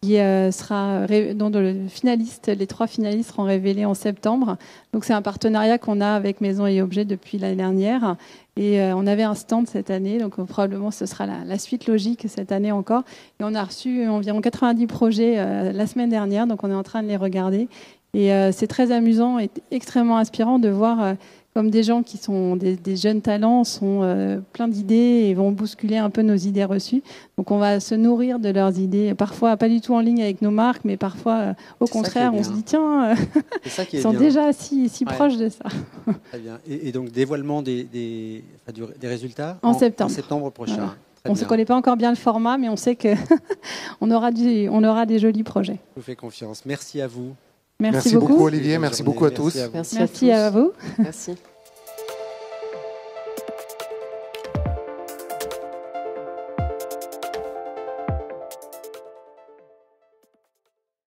qui sera, dont les 3 finalistes seront révélés en septembre. Donc, c'est un partenariat qu'on a avec Maison et Objets depuis l'année dernière. Et on avait un stand cette année, donc probablement ce sera la suite logique cette année encore. Et on a reçu environ 90 projets la semaine dernière, donc on est en train de les regarder. Et c'est très amusant et extrêmement inspirant de voir comme des gens qui sont des jeunes talents sont pleins d'idées et vont bousculer un peu nos idées reçues. Donc on va se nourrir de leurs idées, parfois pas du tout en ligne avec nos marques, mais parfois au contraire on se dit tiens, ils sont déjà si proches de ça. Très bien. Et donc dévoilement des résultats en septembre prochain. On ne connaît pas encore bien le format, mais on sait qu'on aura des jolis projets. Je vous fais confiance. Merci à vous. Merci beaucoup Olivier, merci beaucoup à tous. Merci à vous. Merci.